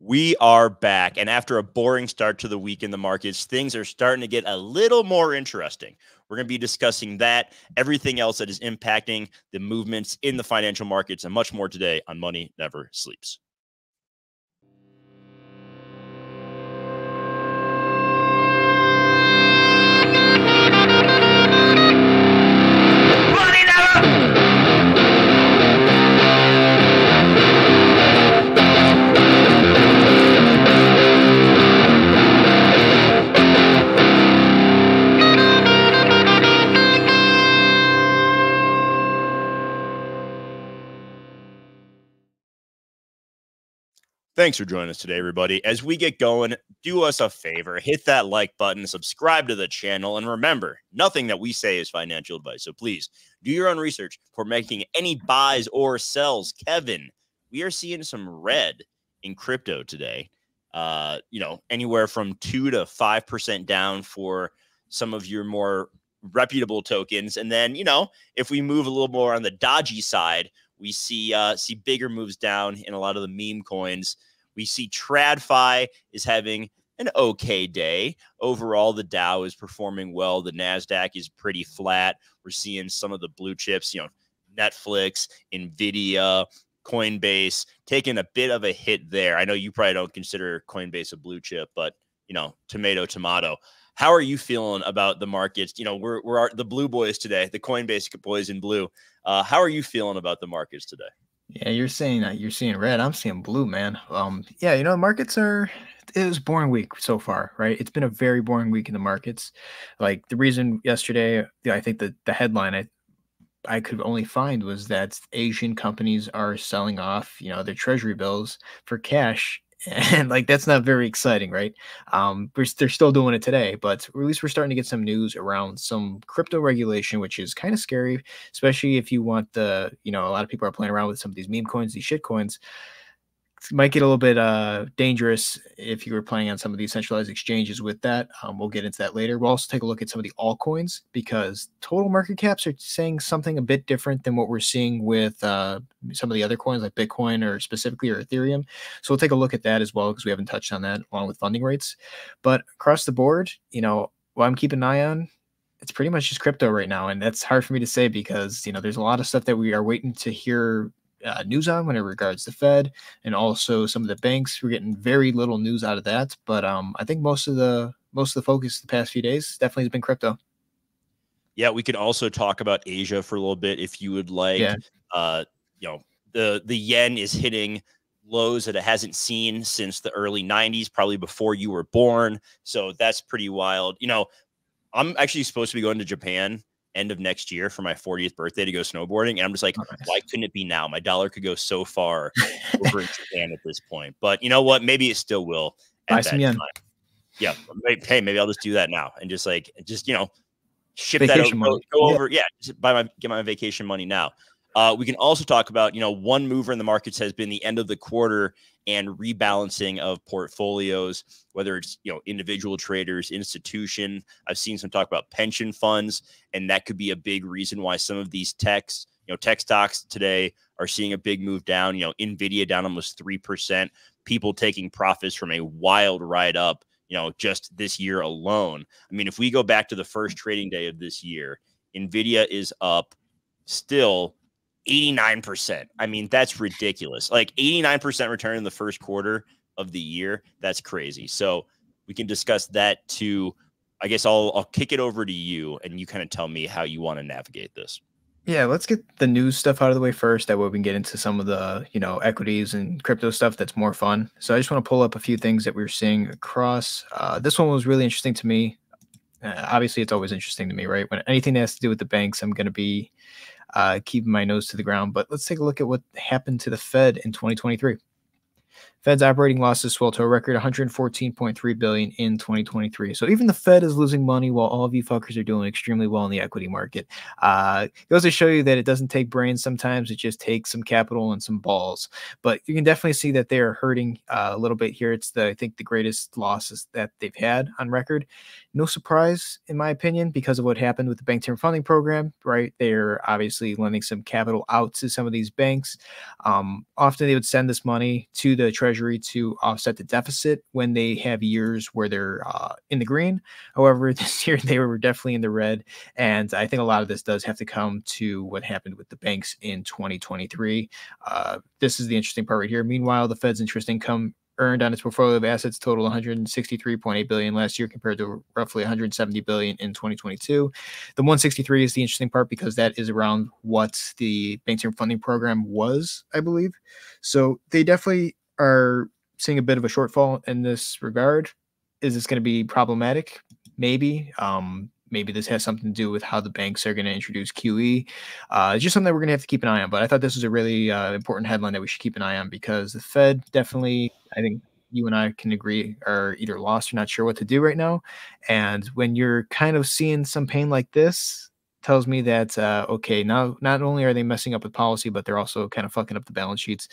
We are back, and after a boring start to the week in the markets, things are starting to get a little more interesting. We're going to be discussing that, everything else that is impacting the movements in the financial markets, and much more today on Money Never Sleeps. Thanks for joining us today, everybody. As we get going, do us a favor, hit that like button, subscribe to the channel, and remember, nothing that we say is financial advice. So please do your own research before making any buys or sells. Kevin, we are seeing some red in crypto today. Anywhere from 2 to 5% down for some of your more reputable tokens. And then, if we move a little more on the dodgy side, we see bigger moves down in a lot of the meme coins. We see TradFi is having an okay day. Overall, the Dow is performing well. The NASDAQ is pretty flat. We're seeing some of the blue chips, Netflix, NVIDIA, Coinbase, taking a bit of a hit there. I know you probably don't consider Coinbase a blue chip, but, tomato, tomato. How are you feeling about the markets? We're the blue boys today, the Coinbase boys in blue. How are you feeling about the markets today? Yeah, you're seeing red. I'm seeing blue, man. Markets it was a boring week so far, right? It's been a very boring week in the markets. Like the reason yesterday, I think the headline I could only find was that Asian companies are selling off, their treasury bills for cash. And that's not very exciting, right? They're still doing it today, but at least we're starting to get some news around some crypto regulation, which is kind of scary, especially if you want a lot of people are playing around with some of these meme coins, these shit coins. It might get a little bit dangerous if you were playing on some of these centralized exchanges with that. We'll get into that later. We'll also take a look at some of the altcoins because total market caps are saying something a bit different than what we're seeing with some of the other coins like Bitcoin or Ethereum. So we'll take a look at that as well because we haven't touched on that along with funding rates. But across the board, what I'm keeping an eye on, it's pretty much just crypto right now. And that's hard for me to say because, there's a lot of stuff that we are waiting to hear news on when it regards the Fed and also some of the banks. We're getting very little news out of that, but I think most of the focus the past few days definitely has been crypto. Yeah, we could also talk about Asia for a little bit if you would like. Yeah. The yen is hitting lows that it hasn't seen since the early 90s, probably before you were born. So that's pretty wild. I'm actually supposed to be going to Japan end of next year for my 40th birthday to go snowboarding. And I'm just like, why couldn't it be now? My dollar could go so far over in Japan at this point. But you know what? Maybe it still will at that time. Yeah. Hey, maybe I'll just do that now and just ship vacation that go over. Yeah. Just get my vacation money now. We can also talk about, one mover in the markets has been the end of the quarter and rebalancing of portfolios, whether it's, individual traders, institution. I've seen some talk about pension funds, and that could be a big reason why some of these tech stocks today are seeing a big move down. NVIDIA down almost 3%, people taking profits from a wild ride up, just this year alone. I mean, if we go back to the first trading day of this year, NVIDIA is up still 89%. I mean, that's ridiculous. Like 89% return in the first quarter of the year. That's crazy. So we can discuss that too. I guess I'll kick it over to you and you kind of tell me how you want to navigate this. Yeah, let's get the news stuff out of the way first. That way we can get into some of the, equities and crypto stuff that's more fun. So I just want to pull up a few things that we're seeing across. This one was really interesting to me. Obviously, it's always interesting to me, right? When anything that has to do with the banks, I'm going to be keeping my nose to the ground. But let's take a look at what happened to the Fed in 2023. Fed's operating losses swelled to a record $114.3 billion in 2023. So even the Fed is losing money while all of you fuckers are doing extremely well in the equity market. It goes to show you that it doesn't take brains sometimes. It just takes some capital and some balls. But you can definitely see that they are hurting a little bit here. It's I think the greatest losses that they've had on record. No surprise, in my opinion, because of what happened with the Bank Term Funding Program, right? They're obviously lending some capital out to some of these banks. Often they would send this money to the Treasury Treasury to offset the deficit when they have years where they're in the green. However, this year they were definitely in the red. And I think a lot of this does have to come to what happened with the banks in 2023. This is the interesting part right here. Meanwhile, the Fed's interest income earned on its portfolio of assets total 163.8 billion last year compared to roughly 170 billion in 2022. The 163 is the interesting part because that is around what the Bank Term Funding Program was, I believe. So they definitely are seeing a bit of a shortfall in this regard. Is this going to be problematic? Maybe. Maybe this has something to do with how the banks are going to introduce QE. It's just something that we're going to have to keep an eye on. But I thought this was a really important headline that we should keep an eye on because the Fed definitely, I think you and I can agree, are either lost or not sure what to do right now. And when you're kind of seeing some pain like this, tells me that, okay, now not only are they messing up with policy, but they're also kind of fucking up the balance sheets.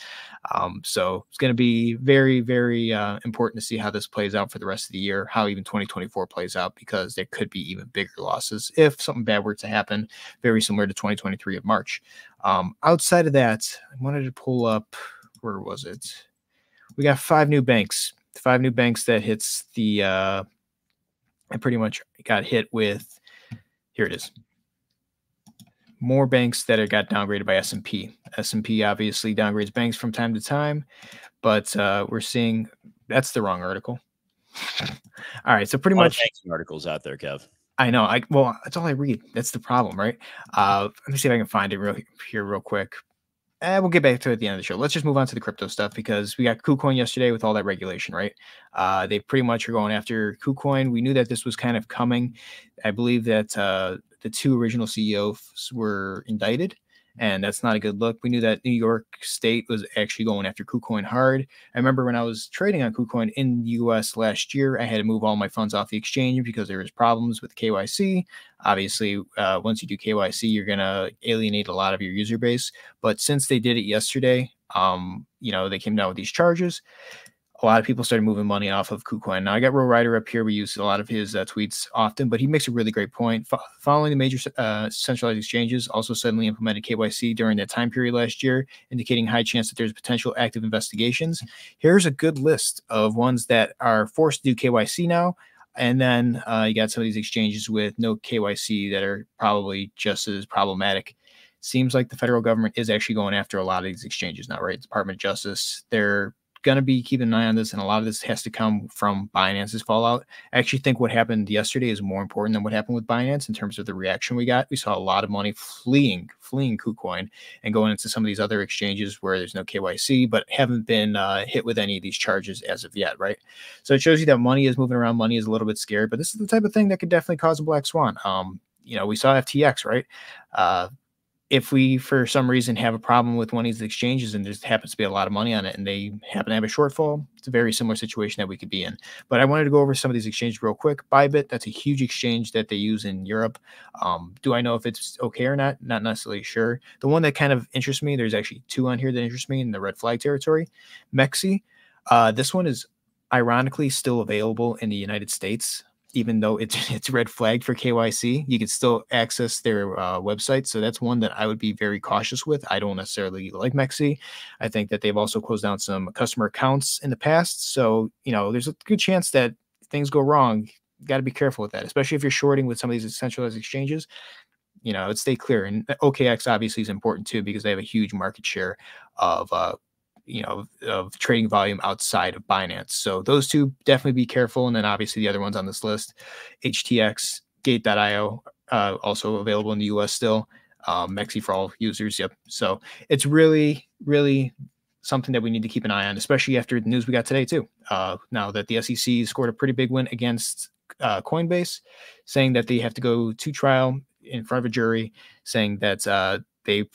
So it's going to be very, very important to see how this plays out for the rest of the year, how even 2024 plays out, because there could be even bigger losses if something bad were to happen, very similar to 2023 of March. Outside of that, I wanted to pull up, where was it? We got 5 new banks that hits the, I pretty much got hit with, here it is. More banks that got downgraded by S&P. S&P obviously downgrades banks from time to time, but we're seeing that's the wrong article. All right, so pretty much banking articles out there, Kev. I know. Well, that's all I read. That's the problem, right? Let me see if I can find it real quick. We'll get back to it at the end of the show. Let's just move on to the crypto stuff because we got KuCoin yesterday with all that regulation, right? They pretty much are going after KuCoin. We knew that this was kind of coming. I believe that the 2 original CEOs were indicted, and that's not a good look. We knew that New York State was actually going after KuCoin hard. I remember when I was trading on KuCoin in the US last year, I had to move all my funds off the exchange because there was problems with KYC. Obviously, once you do KYC, you're going to alienate a lot of your user base. But since they did it yesterday, they came down with these charges. A lot of people started moving money off of KuCoin. Now, I got Ro Ryder up here. We use a lot of his tweets often, but he makes a really great point. Following the major centralized exchanges also suddenly implemented KYC during that time period last year, indicating high chance that there's potential active investigations. Here's a good list of ones that are forced to do KYC now. And then you got some of these exchanges with no KYC that are probably just as problematic. Seems like the federal government is actually going after a lot of these exchanges now, right? Department of Justice, they're going to be keeping an eye on this, and a lot of this has to come from Binance's fallout. I actually think what happened yesterday is more important than what happened with Binance in terms of the reaction we got. We saw a lot of money fleeing KuCoin and going into some of these other exchanges where there's no KYC, but haven't been hit with any of these charges as of yet, right? So it shows you that money is moving around. Money is a little bit scared, but this is the type of thing that could definitely cause a black swan. We saw FTX, right? If we, for some reason, have a problem with one of these exchanges and there happens to be a lot of money on it and they happen to have a shortfall, it's a very similar situation that we could be in. But I wanted to go over some of these exchanges real quick. Bybit, that's a huge exchange that they use in Europe. Do I know if it's okay or not? Not necessarily sure. The one that kind of interests me, there's actually 2 on here that interest me in the red flag territory. Mexi, this one is ironically still available in the United States. Even though it's red flagged for KYC, you can still access their website. So that's one that I would be very cautious with. I don't necessarily like Mexi. I think that they've also closed down some customer accounts in the past. So, there's a good chance that things go wrong. You got to be careful with that, especially if you're shorting with some of these centralized exchanges. Stay clear. And OKX obviously is important too because they have a huge market share of trading volume outside of Binance. So those 2 definitely be careful. And then obviously the other ones on this list, HTX, Gate.io, also available in the US still. Mexi for all users. Yep. So it's really, really something that we need to keep an eye on, especially after the news we got today too. Now that the SEC scored a pretty big win against Coinbase, saying that they have to go to trial in front of a jury, saying that they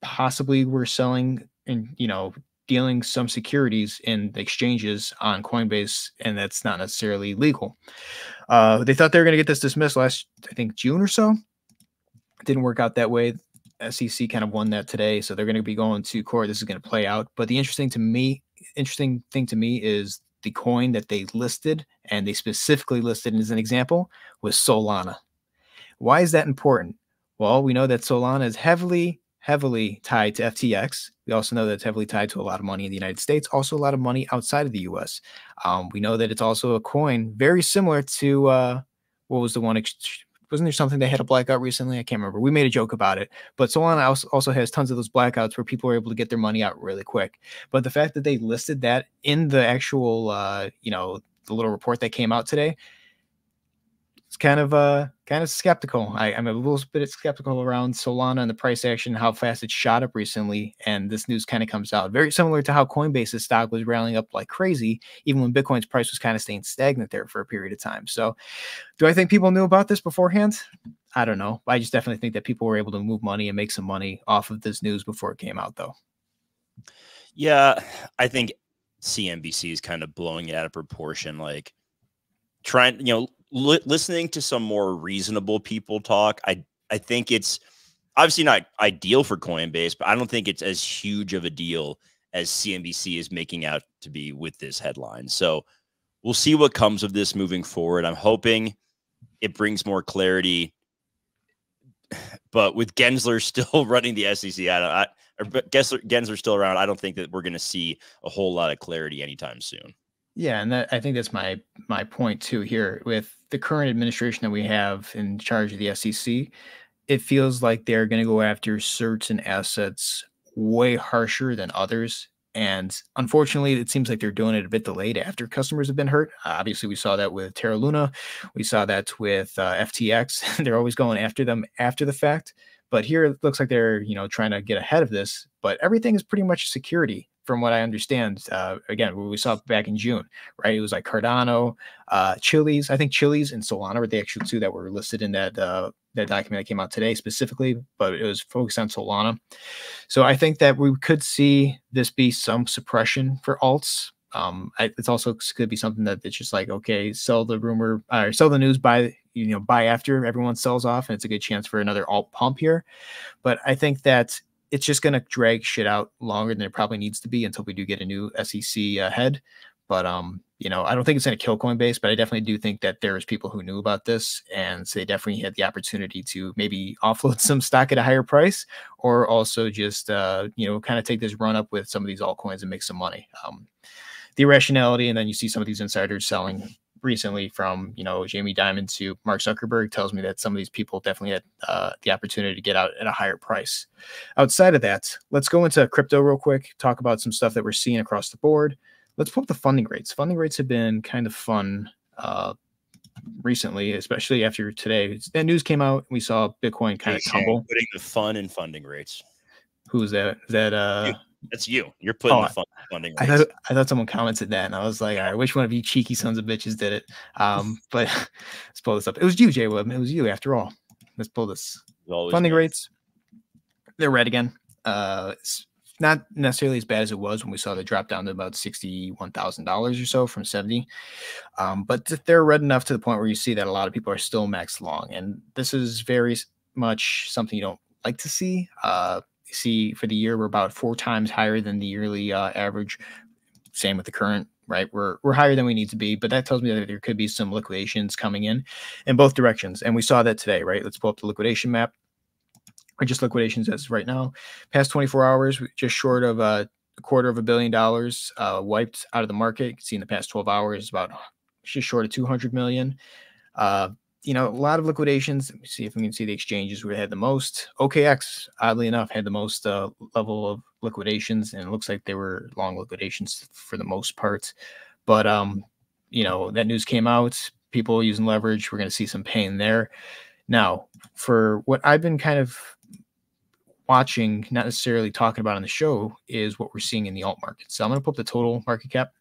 possibly were selling and, dealing some securities in the exchanges on Coinbase, and that's not necessarily legal. They thought they were going to get this dismissed last, I think, June or so. It didn't work out that way. SEC kind of won that today, so they're going to be going to court. This is going to play out. But the interesting thing to me is the coin that they listed, and they specifically listed as an example, was Solana. Why is that important? Well, we know that Solana is heavily heavily tied to FTX. We also know that it's heavily tied to a lot of money in the United States, also a lot of money outside of the US. We know that it's also a coin very similar to what was the one? Wasn't there something they had a blackout recently? I can't remember. We made a joke about it, but Solana also has tons of those blackouts where people are able to get their money out really quick. But the fact that they listed that in the actual, the little report that came out today, it's kind of skeptical. I'm a little bit skeptical around Solana and the price action, how fast it shot up recently. And this news kind of comes out very similar to how Coinbase's stock was rallying up like crazy, even when Bitcoin's price was kind of staying stagnant there for a period of time. So do I think people knew about this beforehand? I don't know. I just definitely think that people were able to move money and make some money off of this news before it came out, though. Yeah, I think CNBC is kind of blowing it out of proportion. Like trying, listening to some more reasonable people talk. I think it's obviously not ideal for Coinbase, but I don't think it's as huge of a deal as CNBC is making out to be with this headline. So we'll see what comes of this moving forward. I'm hoping it brings more clarity. But with Gensler still running the SEC, Gensler still around, I don't think that we're going to see a whole lot of clarity anytime soon. Yeah, and I think that's my point too here. With the current administration that we have in charge of the SEC, it feels like they're going to go after certain assets way harsher than others. And unfortunately, it seems like they're doing it a bit delayed after customers have been hurt. Obviously, we saw that with Terra Luna. We saw that with FTX. They're always going after them after the fact. But here it looks like they're, trying to get ahead of this. But everything is pretty much security, from what I understand. Again, what we saw back in June, right? It was like Cardano, Chili's. I think Chili's and Solana were the actual two that were listed in that document that came out today specifically, but it was focused on Solana. So I think that we could see this be some suppression for alts. It's also could be something that it's just like, okay, sell the rumor or sell the news, buy after everyone sells off, and it's a good chance for another alt pump here. But I think that it's just going to drag shit out longer than it probably needs to be until we do get a new SEC head. But I don't think it's going to kill Coinbase, but I definitely do think that there's people who knew about this, and so they definitely had the opportunity to maybe offload some stock at a higher price, or also just kind of take this run up with some of these altcoins and make some money. The irrationality, and then you see some of these insiders selling recently from Jamie Dimon to Mark Zuckerberg tells me that some of these people definitely had the opportunity to get out at a higher price. Outside of that, let's go into crypto real quick, talk about some stuff that we're seeing across the board. Let's pull up the funding rates. Funding rates have been kind of fun recently, especially after today. That news came out, and we saw Bitcoin kind of tumble. Putting the fun in funding rates. Who is that? Is that That's you. You're putting the funding rates. I thought someone commented that, and I was like, all right, which one of you cheeky sons of bitches did it? But let's pull this up. It was you, Jay Webb. It was you after all. Let's pull this. Funding rates. They're red again. It's not necessarily as bad as it was when we saw the drop down to about $61,000 or so from 70. But they're red enough to the point where you see that a lot of people are still max long. And this is very much something you don't like to see. You see for the year, we're about 4 times higher than the yearly average. Same with the current, right? We're higher than we need to be, but that tells me that there could be some liquidations coming in both directions. And we saw that today, right? Let's pull up the liquidation map. Or just liquidations as right now. Past 24 hours, just short of $250 million wiped out of the market. You can see in the past 12 hours, about just short of 200 million. A lot of liquidations. Let me see if we can see the exchanges where they had the most. OKX, oddly enough, had the most level of liquidations, and it looks like they were long liquidations for the most part. But that news came out. People using leverage. We're going to see some pain there. Now, for what I've been kind of watching, not necessarily talking about on the show, is what we're seeing in the alt market. So I'm going to put up the total market cap.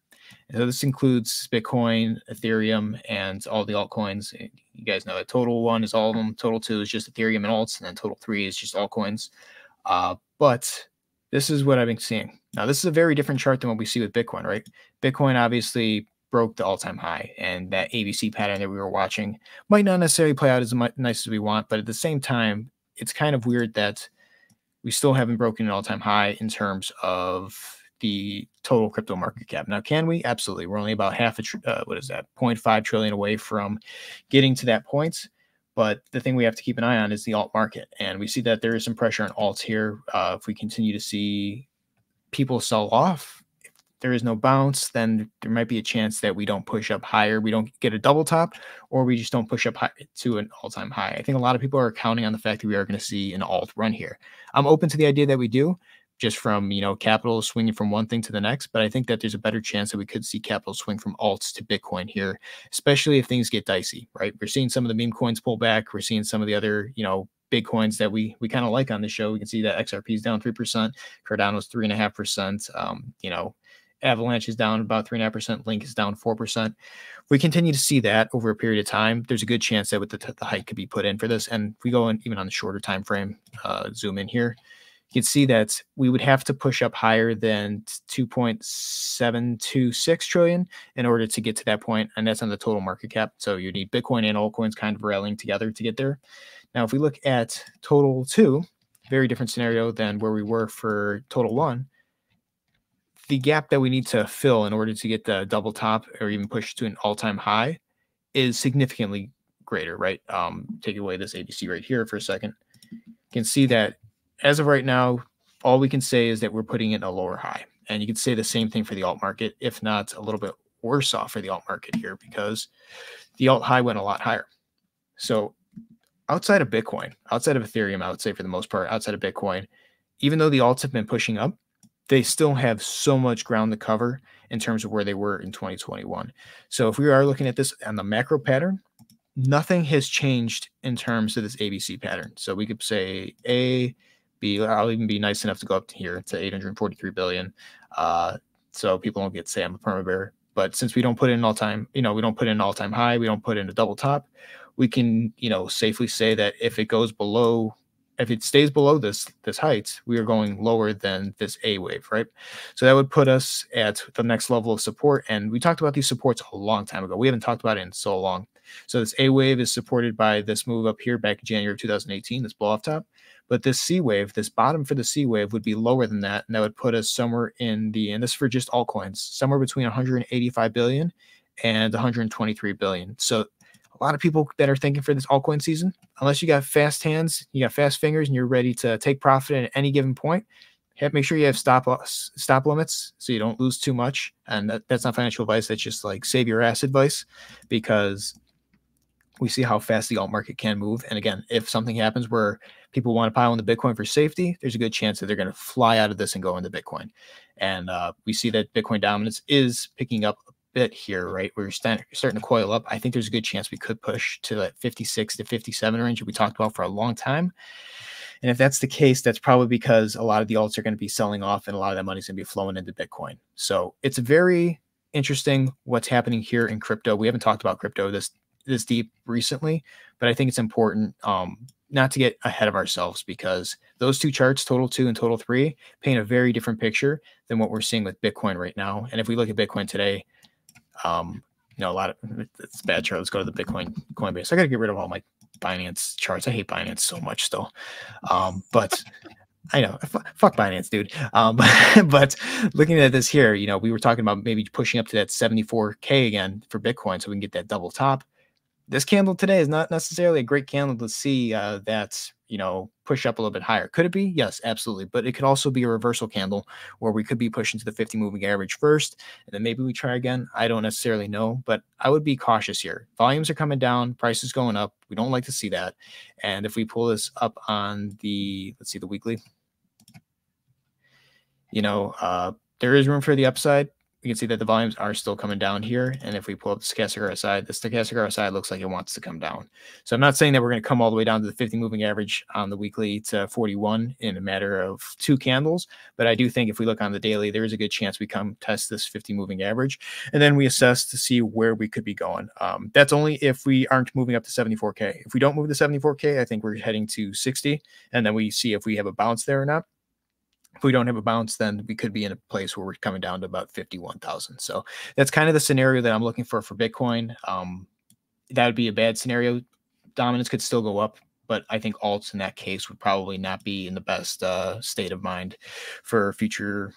And so this includes Bitcoin, Ethereum, and all the altcoins. You guys know that total 1 is all of them. Total 2 is just Ethereum and alts. And then total 3 is just altcoins. But this is what I've been seeing. Now, this is a very different chart than what we see with Bitcoin, right? Bitcoin obviously broke the all-time high, and that ABC pattern that we were watching might not necessarily play out as nice as we want, but at the same time, it's kind of weird that we still haven't broken an all-time high in terms of the total crypto market cap. Now, can we? Absolutely. We're only about 0.5 trillion away from getting to that point. But the thing we have to keep an eye on is the alt market. And we see that there is some pressure on alts here. If we continue to see people sell off, if there is no bounce, then there might be a chance that we don't push up higher. We don't get a double top, or we just don't push up high to an all-time high. I think a lot of people are counting on the fact that we are going to see an alt run here. I'm open to the idea that we do, just from, capital swinging from one thing to the next. But I think that there's a better chance that we could see capital swing from alts to Bitcoin here, especially if things get dicey, right? We're seeing some of the meme coins pull back. We're seeing some of the other, big coins that we kind of like on the show. We can see that XRP is down 3%, Cardano's 3.5%. Avalanche is down about 3.5%, Link is down 4%. If we continue to see that over a period of time, there's a good chance that with the hike could be put in for this. And if we go in even on the shorter time frame, zoom in here, you can see that we would have to push up higher than 2.726 trillion in order to get to that point, and that's on the total market cap. So you need Bitcoin and altcoins kind of rallying together to get there. Now, if we look at total 2, very different scenario than where we were for total 1. The gap that we need to fill in order to get the double top or even push to an all-time high is significantly greater, right? Take away this ABC right here for a second. You can see that as of right now, all we can say is that we're putting in a lower high. And you can say the same thing for the alt market, if not a little bit worse off for the alt market here, because the alt high went a lot higher. So outside of Bitcoin, outside of Ethereum, I would say for the most part, outside of Bitcoin, even though the alts have been pushing up, they still have so much ground to cover in terms of where they were in 2021. So if we are looking at this on the macro pattern, nothing has changed in terms of this ABC pattern. So we could say A, B, I'll even be nice enough to go up to here to 843 billion. So people don't get to say I'm a perma bear. But since we don't put in an all-time, we don't put in an all-time high, we don't put in a double top, we can, safely say that if it goes below, if it stays below this height, we are going lower than this A wave, right? So that would put us at the next level of support. And we talked about these supports a long time ago. We haven't talked about it in so long. So this A wave is supported by this move up here back in January of 2018, this blow off top. But this C wave, this bottom for the C wave would be lower than that. And that would put us somewhere in the, and this for just altcoins, somewhere between 185 billion and 123 billion. So a lot of people that are thinking for this altcoin season, unless you got fast hands, you got fast fingers, and you're ready to take profit at any given point, make sure you have stop limits so you don't lose too much. And that's not financial advice. That's just like save your ass advice, because we see how fast the alt market can move. And again, if something happens where people want to pile into Bitcoin for safety, there's a good chance that they're going to fly out of this and go into Bitcoin. And we see that Bitcoin dominance is picking up a bit here, right? We're starting to coil up. I think there's a good chance we could push to that 56 to 57 range that we talked about for a long time. And if that's the case, that's probably because a lot of the alts are going to be selling off and a lot of that money is going to be flowing into Bitcoin. So it's very interesting what's happening here in crypto. We haven't talked about crypto this deep recently, but I think it's important not to get ahead of ourselves, because those two charts, total 2 and total 3, paint a very different picture than what we're seeing with Bitcoin right now. And if we look at Bitcoin today, a lot of it's a bad chart. Let's go to the Coinbase. I got to get rid of all my Binance charts. I hate Binance so much still. But I know, fuck Binance, dude. But looking at this here, we were talking about maybe pushing up to that 74K again for Bitcoin so we can get that double top. This candle today is not necessarily a great candle to see that, push up a little bit higher. Could it be? Yes, absolutely. But it could also be a reversal candle where we could be pushing to the 50 moving average first, and then maybe we try again. I don't necessarily know, but I would be cautious here. Volumes are coming down, prices going up. We don't like to see that. And if we pull this up on the, let's see, the weekly, there is room for the upside. We can see that the volumes are still coming down here. And if we pull up the stochastic RSI, the stochastic RSI looks like it wants to come down. So I'm not saying that we're going to come all the way down to the 50 moving average on the weekly to 41 in a matter of 2 candles. But I do think if we look on the daily, there is a good chance we come test this 50 moving average. And then we assess to see where we could be going. That's only if we aren't moving up to 74K. If we don't move to 74K, I think we're heading to 60. And then we see if we have a bounce there or not. If we don't have a bounce, then we could be in a place where we're coming down to about 51,000. So that's kind of the scenario that I'm looking for Bitcoin. That would be a bad scenario. Dominance could still go up, but I think alts in that case would probably not be in the best state of mind for future,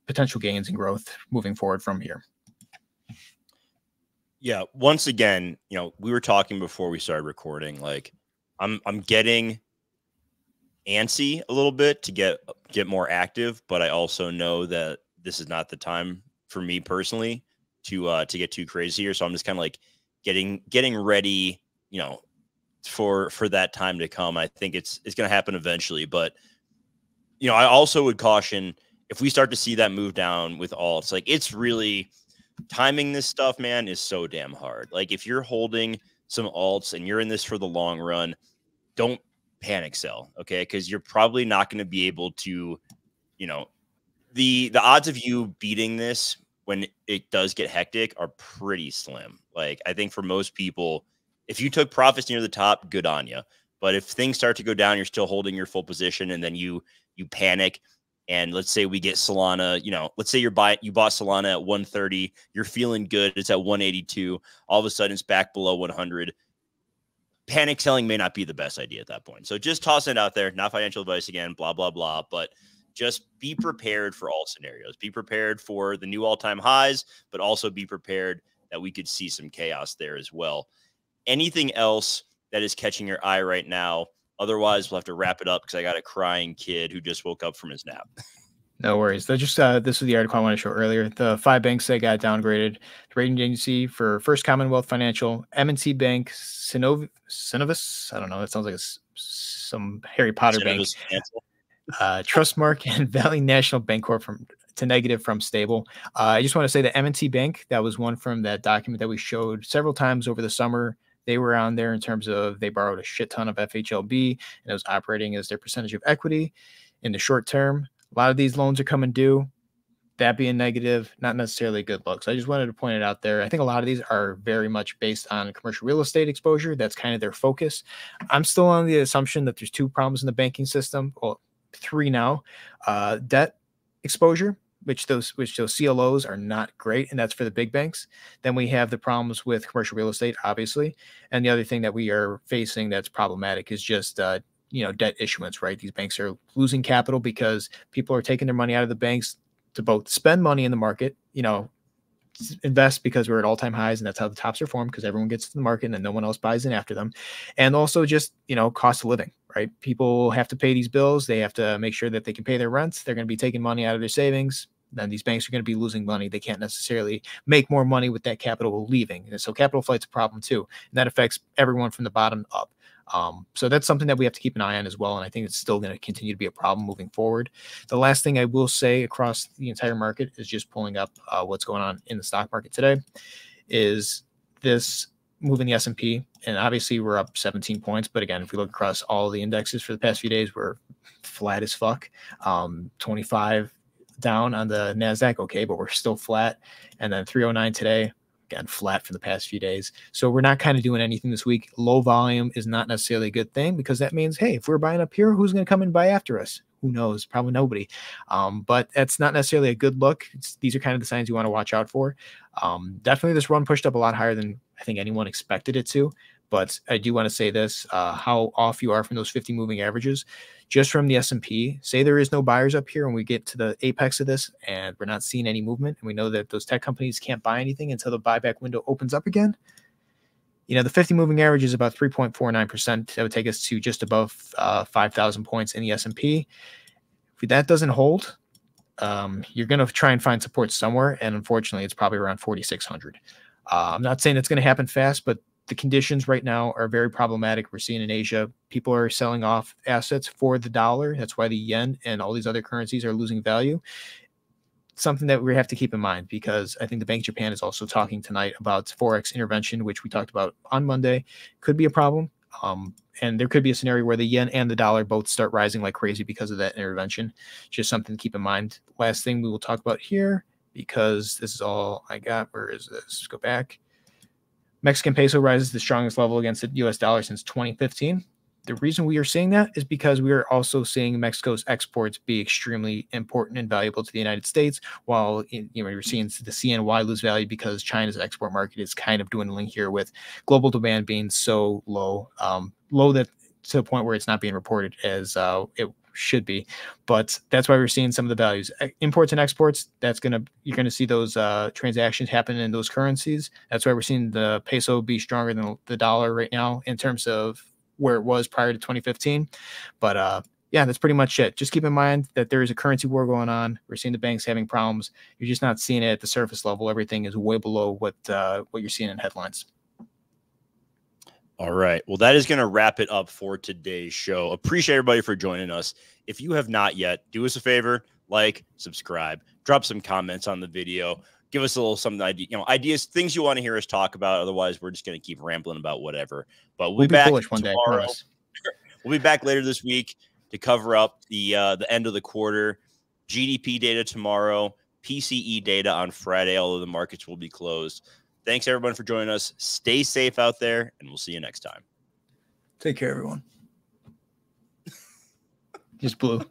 potential gains and growth moving forward from here. Yeah. Once again, we were talking before we started recording. Like, I'm getting antsy a little bit to get more active, but I also know that this is not the time for me personally to get too crazy here. So I'm just kind of like getting ready, for that time to come. I think it's going to happen eventually, but I also would caution if we start to see that move down with alts, like it's really timing this stuff, man, is so damn hard. Like if you're holding some alts and you're in this for the long run, don't panic sell, okay? Because you're probably not going to be able to, the odds of you beating this when it does get hectic are pretty slim. Like I think for most people, if you took profits near the top, good on you. But if things start to go down, you're still holding your full position, and then you panic. And let's say we get Solana, let's say you bought Solana at 130, you're feeling good, it's at 182, all of a sudden it's back below 100. Panic selling may not be the best idea at that point. So just toss it out there, not financial advice again, blah, blah, blah. But just be prepared for all scenarios. Be prepared for the new all-time highs, but also be prepared that we could see some chaos there as well. Anything else that is catching your eye right now? Otherwise, we'll have to wrap it up because I got a crying kid who just woke up from his nap. No worries. This was the article I wanted to show earlier. The 5 banks that got downgraded. The rating agency for First Commonwealth Financial, M&T Bank, Synovus. I don't know. It sounds like some Harry Potter bank. Trustmark and Valley National Bancorp to negative from stable. I just want to say that M&T Bank, that was one from that document that we showed several times over the summer. They were on there in terms of they borrowed a shit ton of FHLB and it was operating as their percentage of equity in the short term. A lot of these loans are coming due. That being negative, not necessarily a good look. So I just wanted to point it out there. I think a lot of these are very much based on commercial real estate exposure. That's kind of their focus. I'm still on the assumption that there's 2 problems in the banking system. Well, 3 now. Debt exposure, which those CLOs are not great, and that's for the big banks. Then we have the problems with commercial real estate, obviously. And the other thing that we are facing that's problematic is just debt issuance, right? These banks are losing capital because people are taking their money out of the banks to both spend money in the market, invest because we're at all-time highs, and that's how the tops are formed because everyone gets to the market and then no one else buys in after them. And also just, cost of living, right? People have to pay these bills. They have to make sure that they can pay their rents. They're going to be taking money out of their savings. Then these banks are going to be losing money. They can't necessarily make more money with that capital leaving. And so capital flight's a problem too. And that affects everyone from the bottom up. So that's something that we have to keep an eye on as well. And I think it's still going to continue to be a problem moving forward. The last thing I will say across the entire market is just pulling up what's going on in the stock market today is this move in the S&P. And obviously we're up 17 points. But again, if we look across all the indexes for the past few days, we're flat as fuck. 25 down on the NASDAQ. Okay, but we're still flat. And then 309 today. Again, flat for the past few days. So we're not kind of doing anything this week. Low volume is not necessarily a good thing because that means, hey, if we're buying up here, who's going to come and buy after us? Who knows? Probably nobody. But that's not necessarily a good look. These are kind of the signs you want to watch out for. Definitely this run pushed up a lot higher than I think anyone expected it to. But I do want to say this, how off you are from those 50 moving averages. Just from the S&P, say there is no buyers up here and we get to the apex of this and we're not seeing any movement. And we know that those tech companies can't buy anything until the buyback window opens up again. The 50 moving average is about 3.49%. That would take us to just above 5,000 points in the S&P. If that doesn't hold, you're going to try and find support somewhere. And unfortunately, it's probably around 4,600. I'm not saying it's going to happen fast, but the conditions right now are very problematic. We're seeing in Asia, people are selling off assets for the dollar. That's why the yen and all these other currencies are losing value. Something that we have to keep in mind because I think the Bank of Japan is also talking tonight about Forex intervention, which we talked about on Monday. Could be a problem. And there could be a scenario where the yen and the dollar both start rising like crazy because of that intervention. Just something to keep in mind. Last thing we will talk about here, because this is all I got. Where is this? Let's go back. Mexican peso rises the strongest level against the US dollar since 2015. The reason we are seeing that is because we are also seeing Mexico's exports be extremely important and valuable to the United States, while you're seeing the CNY lose value because China's export market is kind of dwindling here with global demand being so low, low that to the point where it's not being reported as should be. But that's why we're seeing some of the values. Imports and exports, you're gonna see those transactions happen in those currencies. That's why we're seeing the peso be stronger than the dollar right now in terms of where it was prior to 2015. But yeah, that's pretty much it. Just keep in mind that there is a currency war going on. We're seeing the banks having problems. You're just not seeing it at the surface level. Everything is way below what you're seeing in headlines. All right. Well, that is going to wrap it up for today's show. Appreciate everybody for joining us. If you have not yet, do us a favor, like, subscribe, drop some comments on the video, give us a little something, ideas, things you want to hear us talk about. Otherwise, we're just going to keep rambling about whatever. But we'll be back bullish one day. tomorrow. We'll be back later this week to cover up the end of the quarter, GDP data tomorrow, PCE data on Friday, although the markets will be closed. Thanks, everyone, for joining us. Stay safe out there, and we'll see you next time. Take care, everyone. Just blew.